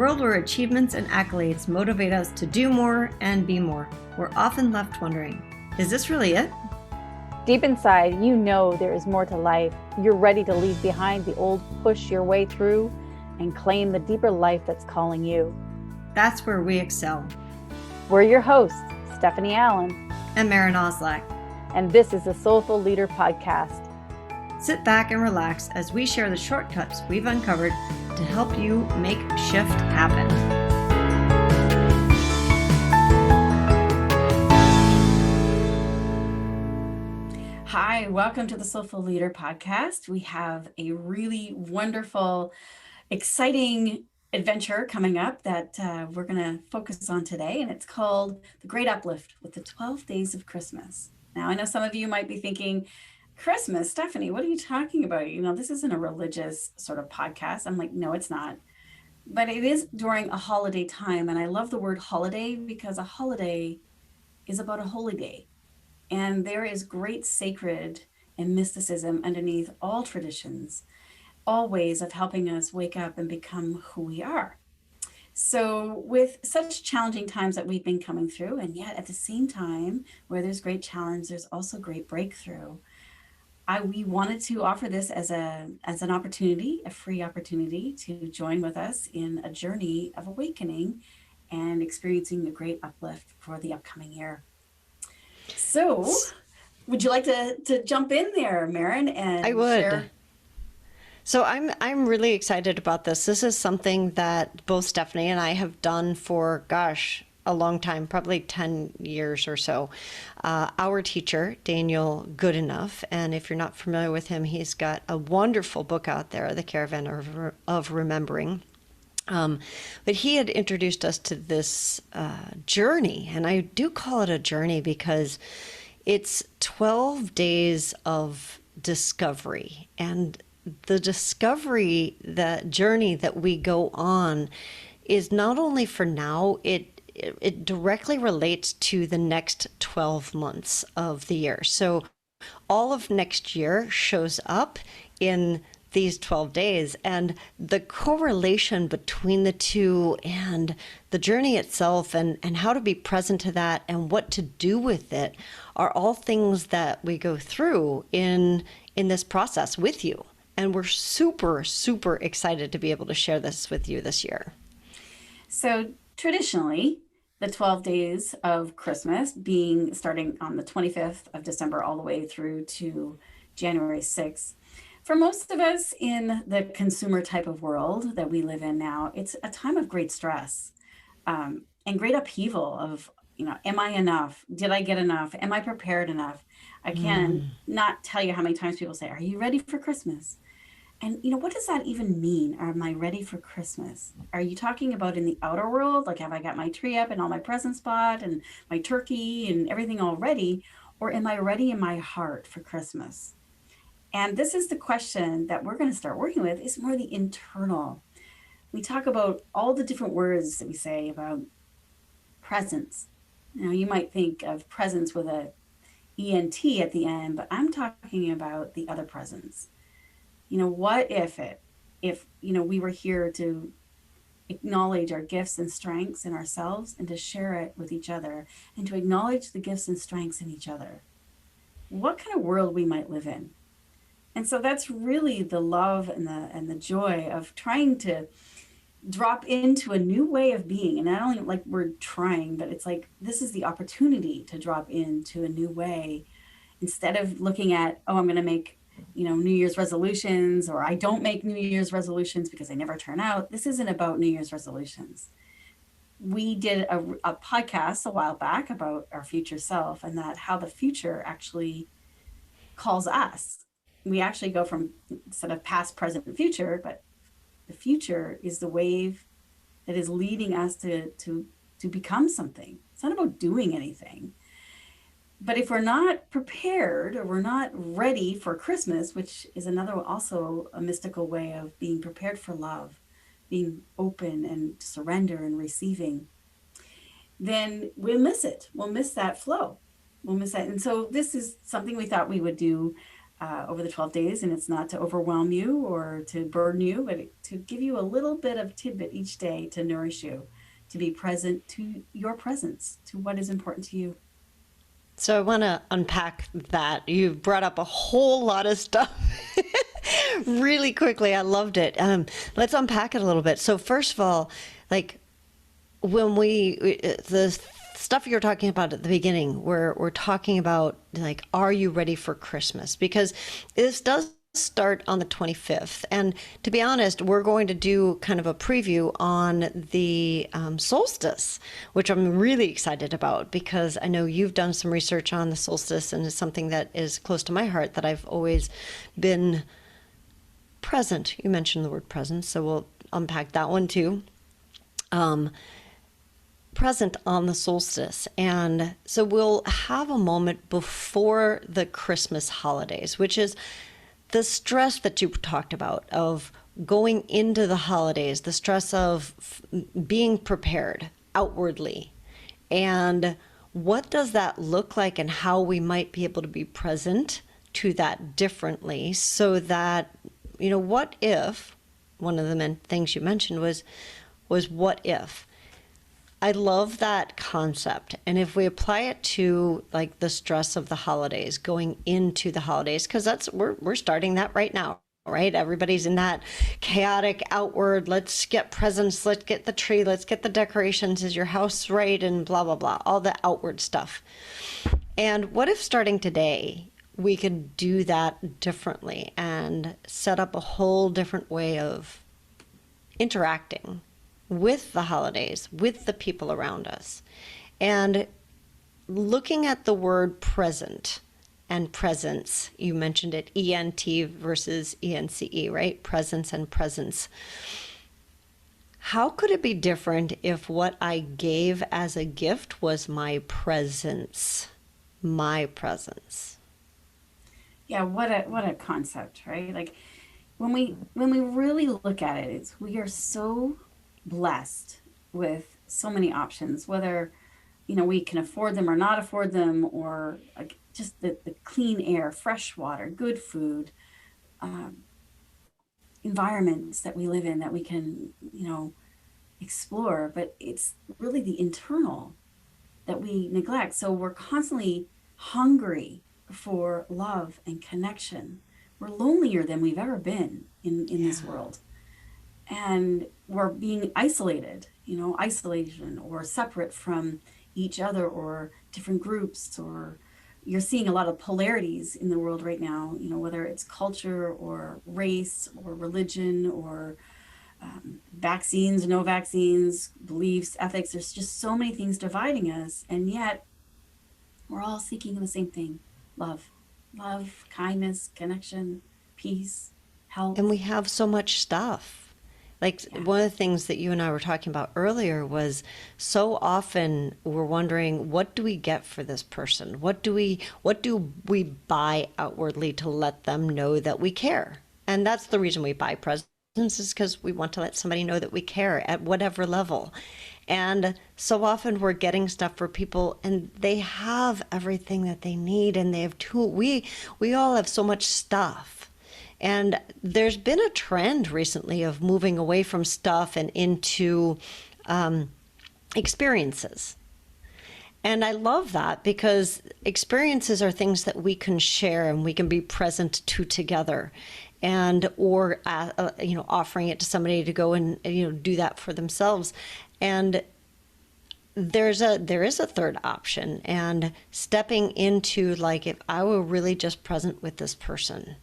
world where achievements and accolades motivate us to do more and be more, we're often left wondering, is this really it? Deep inside, you know there is more to life. You're ready to leave behind the old, push your way through, and claim the deeper life that's calling you. That's where we excel. We're your hosts, Stephanie and Maren. And this is the Soulful Leader Podcast. Sit back and relax as we share the shortcuts we've uncovered to help you make shift happen. Hi, welcome to the Soulful Leader Podcast. We have a really wonderful, exciting adventure coming up that we're going to focus on today, and it's called The Great Uplift with the 12 Days of Christmas. Now, I know some of you might be thinking, Christmas, Stephanie, what are you talking about? You know, this isn't a religious sort of podcast. I'm like, no, it's not. But it is during a holiday time. And I love the word holiday because a holiday is about a holy day. And there is great sacred and mysticism underneath all traditions, all ways of helping us wake up and become who we are. So with such challenging times that we've been coming through, and yet at the same time, where there's great challenge, there's also great breakthrough. We wanted to offer this as an opportunity, a free opportunity to join with us in a journey of awakening and experiencing a great uplift for the upcoming year. So would you like to jump in there, Maren? And I would. Share? So I'm really excited about this. This is something that both Stephanie and I have done for, a long time, probably 10 years or so. Our teacher, Daniel Goodenough, and if you're not familiar with him, he's got a wonderful book out there, The Caravan of Remembering. But he had introduced us to this journey, and I do call it a journey because it's 12 days of discovery. And the discovery, the journey that we go on is not only for now, it directly relates to the next 12 months of the year. So all of next year shows up in these 12 days, and the correlation between the two and the journey itself and how to be present to that and what to do with it are all things that we go through in this process with you. And we're super, super excited to be able to share this with you this year. So traditionally, the 12 days of Christmas being starting on the 25th of December all the way through to January 6th. For most of us in the consumer type of world that we live in now, it's a time of great stress and great upheaval of, am I enough? Did I get enough? Am I prepared enough? I can not tell you how many times people say, are you ready for Christmas? And, what does that even mean? Am I ready for Christmas? Are you talking about in the outer world? Like, have I got my tree up and all my presents bought and my turkey and everything all ready? Or am I ready in my heart for Christmas? And this is the question that we're going to start working with. Is more the internal. We talk about all the different words that we say about presence. Now, you might think of presence with a ENT at the end, but I'm talking about the other presence. What if we were here to acknowledge our gifts and strengths in ourselves and to share it with each other and to acknowledge the gifts and strengths in each other? What kind of world we might live in? And so that's really the love and the joy of trying to drop into a new way of being. And I don't even like we're trying, but it's like, this is the opportunity to drop into a new way instead of looking at, I'm going to make New Year's resolutions, or I don't make New Year's resolutions because they never turn out. This isn't about New Year's resolutions. We did a podcast a while back about our future self and that how the future actually calls us. We actually go from instead of past, present, and future, but the future is the wave that is leading us to become something. It's not about doing anything. But if we're not prepared or we're not ready for Christmas, which is another also a mystical way of being prepared for love, being open and surrender and receiving, then we'll miss it. We'll miss that flow. We'll miss that. And so this is something we thought we would do over the 12 days. And it's not to overwhelm you or to burden you, but to give you a little bit of tidbit each day to nourish you, to be present to your presence, to what is important to you. So I want to unpack that. You brought up a whole lot of stuff really quickly. I loved it. Let's unpack it a little bit. So first of all, like when the stuff you're talking about at the beginning, where we're talking about like, are you ready for Christmas? Because this does start on the 25th. And to be honest, we're going to do kind of a preview on the solstice, which I'm really excited about because I know you've done some research on the solstice and it's something that is close to my heart that I've always been present. You mentioned the word presence, so we'll unpack that one too. Present on the solstice. And so we'll have a moment before the Christmas holidays, which is the stress that you talked about of going into the holidays, the stress of being prepared outwardly. And what does that look like and how we might be able to be present to that differently so that, you know, what if, one of the things you mentioned was what if? I love that concept. And if we apply it to like the stress of the holidays, going into the holidays, because we're starting that right now, right? Everybody's in that chaotic outward, let's get presents, let's get the tree, let's get the decorations, is your house right? And blah, blah, blah, all the outward stuff. And what if starting today, we could do that differently and set up a whole different way of interacting with the holidays, with the people around us, and looking at the word present and presence. You mentioned it, E-N-T versus E-N-C-E, right? Presence and presence. How could it be different if what I gave as a gift was my presence? My presence. Yeah, what a concept, right? Like when we really look at it, it's we are so blessed with so many options, whether we can afford them or not afford them, or like just the clean air, fresh water, good food, environments that we live in that we can explore. But it's really the internal that we neglect. So we're constantly hungry for love and connection. We're lonelier than we've ever been in this world. And we're being isolated, isolation or separate from each other or different groups, or you're seeing a lot of polarities in the world right now, whether it's culture or race or religion or vaccines, no vaccines, beliefs, ethics. There's just so many things dividing us. And yet we're all seeking the same thing: love, kindness, connection, peace, health. And we have so much stuff. Like one of the things that you and I were talking about earlier was so often we're wondering, what do we get for this person? What do we buy outwardly to let them know that we care? And that's the reason we buy presents, is because we want to let somebody know that we care at whatever level. And so often we're getting stuff for people and they have everything that they need and they have we all have so much stuff. And there's been a trend recently of moving away from stuff and into experiences. And I love that because experiences are things that we can share and we can be present to together, or offering it to somebody to go and do that for themselves. And there is a third option, and stepping into, like, if I were really just present with this person,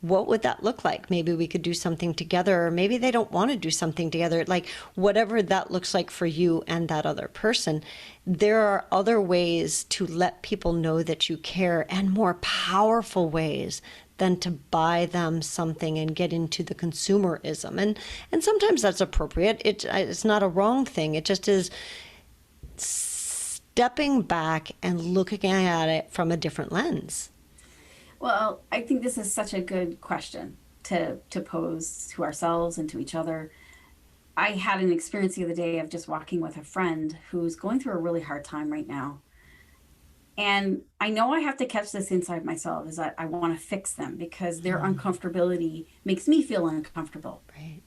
what would that look like? Maybe we could do something together, or maybe they don't want to do something together. Like, whatever that looks like for you and that other person, there are other ways to let people know that you care, and more powerful ways than to buy them something and get into the consumerism. And sometimes that's appropriate. It's not a wrong thing. It just is stepping back and looking at it from a different lens. Well, I think this is such a good question to pose to ourselves and to each other. I had an experience the other day of just walking with a friend who's going through a really hard time right now. And I know I have to catch this inside myself, is that I want to fix them because their uncomfortability makes me feel uncomfortable. Right.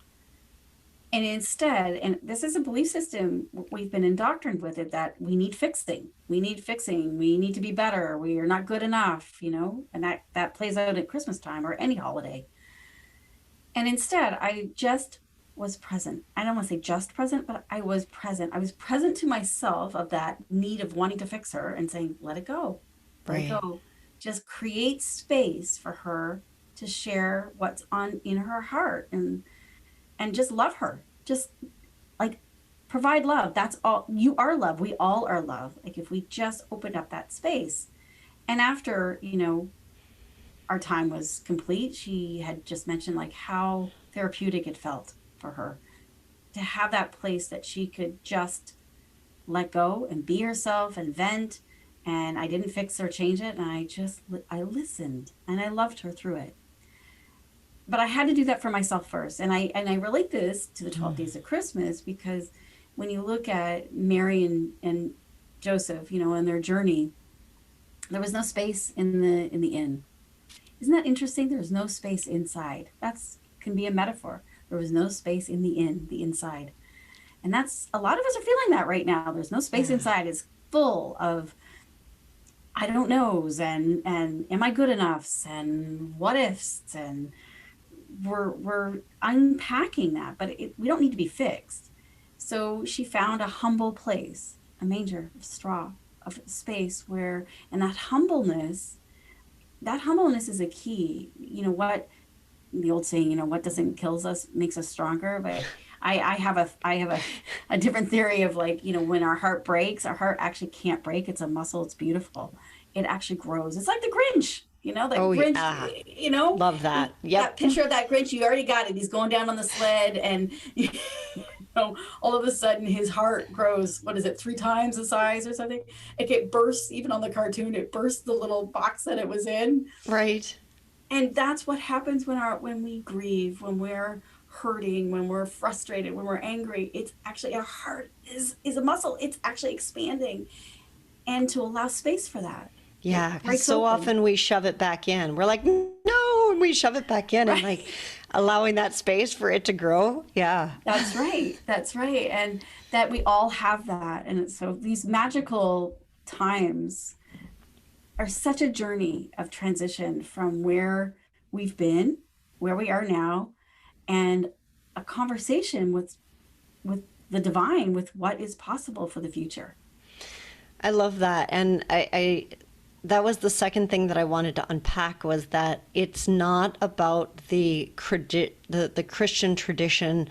And instead, and this is a belief system, we've been indoctrinated with it, that we need fixing. We need fixing. We need to be better. We are not good enough, and that plays out at Christmas time or any holiday. And instead, I just was present. I don't want to say just present, but I was present. I was present to myself of that need of wanting to fix her and saying, let it go, let it go. Just create space for her to share what's in her heart, and just love her. Just like provide love. That's all. You are love. We all are love. Like if we just opened up that space. And after, our time was complete, she had just mentioned like how therapeutic it felt for her to have that place that she could just let go and be herself and vent. And I didn't fix or change it. And I listened and I loved her through it. But I had to do that for myself first. And I relate this to the 12 days of Christmas, because when you look at Mary and Joseph, and their journey, there was no space in the inn. Isn't that interesting? There was no space inside. That's can be a metaphor. There was no space in the inn, the inside. And that's, a lot of us are feeling that right now. There's no space inside. It's full of I don't knows and am I good enoughs and what ifs, and we're unpacking that, but we don't need to be fixed. So she found a humble place, a manger of straw, of space where, and that humbleness is a key. What the old saying, what doesn't kill us makes us stronger. But I have a different theory of like, when our heart breaks, our heart actually can't break. It's a muscle. It's beautiful. It actually grows. It's like the Grinch. Grinch, yeah. Love that. Yep. That picture of that Grinch, you already got it. He's going down on the sled and all of a sudden his heart grows, 3 times the size or something? It bursts, even on the cartoon, it bursts the little box that it was in. Right. And that's what happens when we grieve, when we're hurting, when we're frustrated, when we're angry. It's actually, our heart is a muscle. It's actually expanding. And to allow space for that. Yeah, because so often we shove it back in. We're like, no, and we shove it back in, and like allowing that space for it to grow. Yeah. That's right. That's right. And that we all have that. And so these magical times are such a journey of transition from where we've been, where we are now, and a conversation with the divine, with what is possible for the future. I love that. And I that was the second thing that I wanted to unpack, was that it's not about the Christian tradition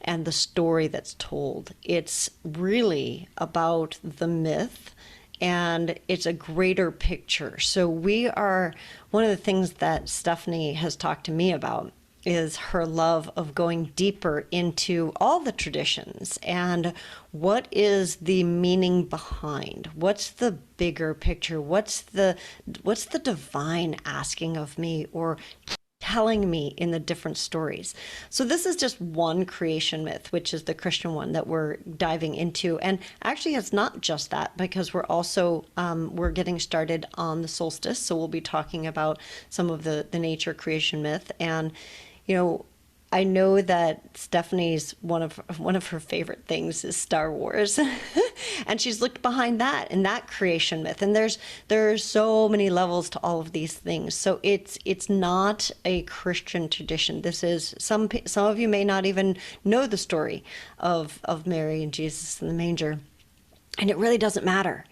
and the story that's told. It's really about the myth, and it's a greater picture. So one of the things that Stephanie has talked to me about is her love of going deeper into all the traditions and what is the meaning behind, what's the bigger picture, what's the divine asking of me or telling me in the different stories. So this is just one creation myth, which is the Christian one that we're diving into. And actually it's not just that, because we're also we're getting started on the solstice, so we'll be talking about some of the nature creation myth. And I know that Stephanie's one of her favorite things is Star Wars, and she's looked behind that and that creation myth. And there's so many levels to all of these things. So it's not a Christian tradition. This is some of you may not even know the story of Mary and Jesus in the manger. And it really doesn't matter,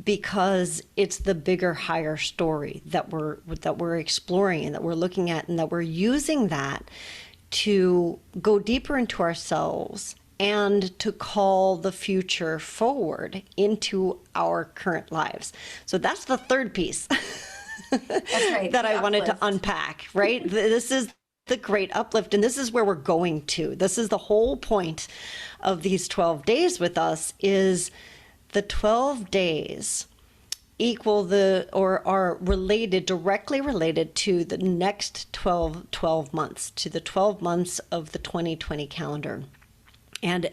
because it's the bigger, higher story that we're exploring and that we're looking at, and that we're using that to go deeper into ourselves and to call the future forward into our current lives. So that's the third piece That's right. that I wanted to Uplift. unpack, right? This is the great uplift, and this is where we're going to. This is the whole point of these 12 days with us, is the 12 days equal are related, directly related to the next 12 months, to the 12 months of the 2020 calendar. And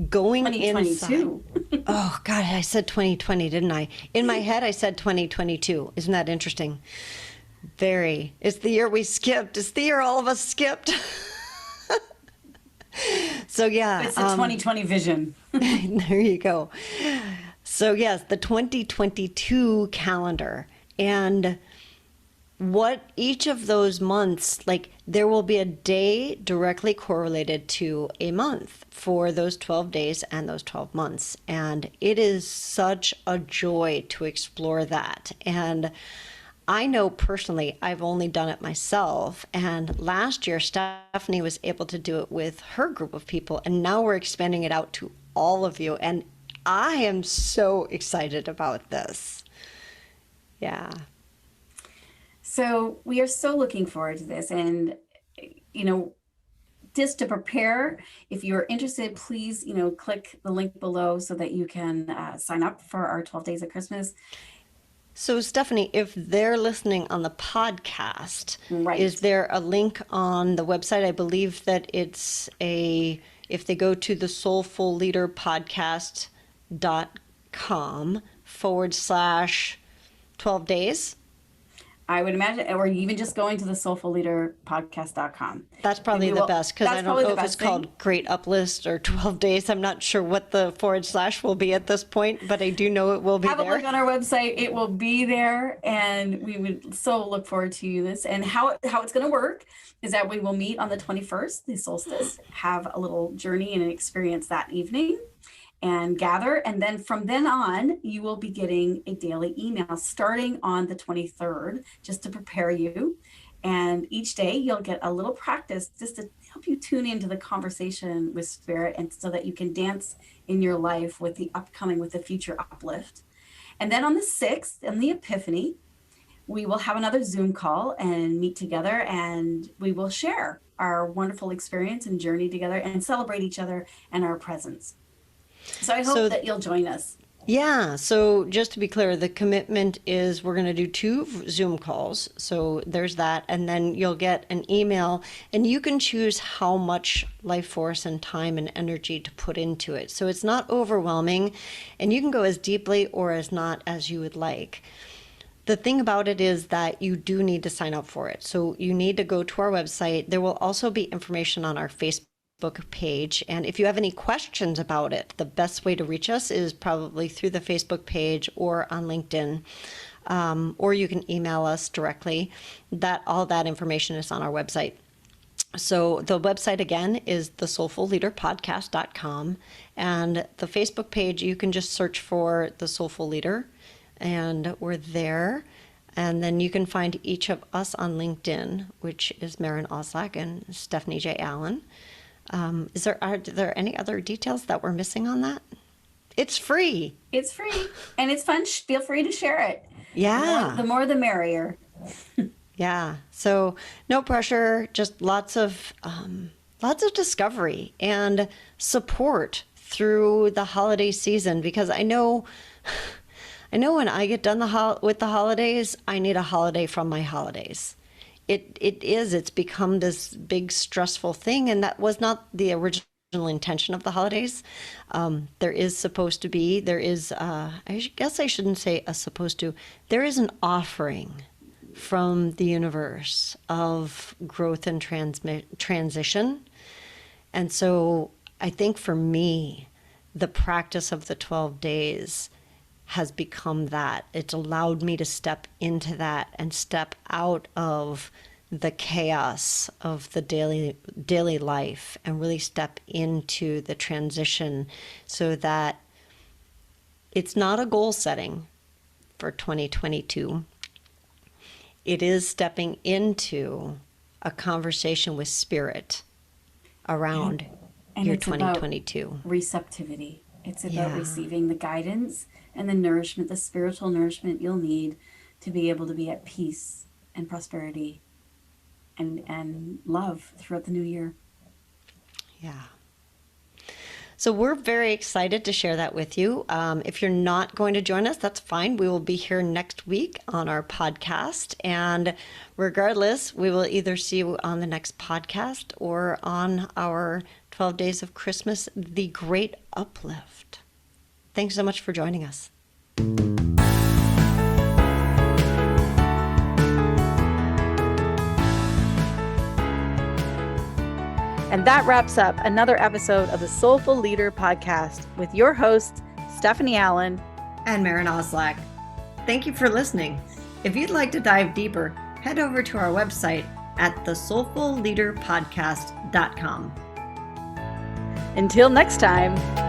going inside. 2022. Oh, God, I said 2020, didn't I? In my head, I said 2022. Isn't that interesting? Very. It's the year we skipped. It's the year all of us skipped. So, yeah. It's the 2020 vision. There you go. So, yes, the 2022 calendar. And what each of those months, like there will be a day directly correlated to a month for those 12 days and those 12 months. And it is such a joy to explore that. And I know personally, I've only done it myself. And last year, Stephanie was able to do it with her group of people. And now we're expanding it out to all of you. And I am so excited about this. Yeah. So we are so looking forward to this. And, just to prepare, if you're interested, please, click the link below so that you can sign up for our 12 Days of Christmas. So, Stephanie, if they're listening on the podcast, Right. Is there a link on the website? I believe that if they go to the soulfulleaderpodcast.com/12 days. I would imagine, or even just going to the soulfulleaderpodcast.com. That's probably the best, because I don't know if it's thing. called Great Uplift or 12 Days. I'm not sure what the / will be at this point, but I do know it will be Have there. a look on our website. It will be there, and we would so look forward to this. And how it's going to work is that we will meet on the 21st, the solstice, have a little journey and an experience that evening, and gather. And then from then on, you will be getting a daily email starting on the 23rd, just to prepare you. And each day you'll get a little practice just to help you tune into the conversation with Spirit, and so that you can dance in your life with the future uplift. And then on the 6th, on the Epiphany, we will have another Zoom call and meet together, and we will share our wonderful experience and journey together and celebrate each other and our presence. So I hope that you'll join us. Yeah. So just to be clear, the commitment is we're going to do 2 Zoom calls. So there's that. And then you'll get an email, and you can choose how much life force and time and energy to put into it. So it's not overwhelming, and you can go as deeply or as not as you would like. The thing about it is that you do need to sign up for it. So you need to go to our website. There will also be information on our Facebook page. And if you have any questions about it, the best way to reach us is probably through the Facebook page or on LinkedIn, or you can email us directly. All that information is on our website. So the website again is the soulfulleaderpodcast.com, and the Facebook page, you can just search for the Soulful Leader, and we're there. And then you can find each of us on LinkedIn, which is Maren and Stephanie J. Allen. Are there any other details that we're missing on that? It's free. It's free and it's fun. Feel free to share it. Yeah. The more the merrier. Yeah. So no pressure, just lots of discovery and support through the holiday season, because I know when I get done with the holidays, I need a holiday from my holidays. It's become this big stressful thing, and that was not the original intention of the holidays. There is, I guess I shouldn't say there is an offering from the universe of growth and transition. And so I think for me, the practice of the 12 days has become that. It's allowed me to step into that and step out of the chaos of the daily life and really step into the transition, so that it's not a goal setting for 2022. It is stepping into a conversation with Spirit around your 2022. About receptivity. It's about receiving the guidance and the nourishment, the spiritual nourishment you'll need to be able to be at peace and prosperity and love throughout the new year. Yeah. So we're very excited to share that with you. If you're not going to join us, that's fine. We will be here next week on our podcast. And regardless, we will either see you on the next podcast or on our 12 Days of Christmas, The Great Uplift. Thanks so much for joining us. And that wraps up another episode of the Soulful Leader podcast with your hosts, Stephanie Allen and Maren Oslack. Thank you for listening. If you'd like to dive deeper, head over to our website at thesoulfulleaderpodcast.com. Until next time.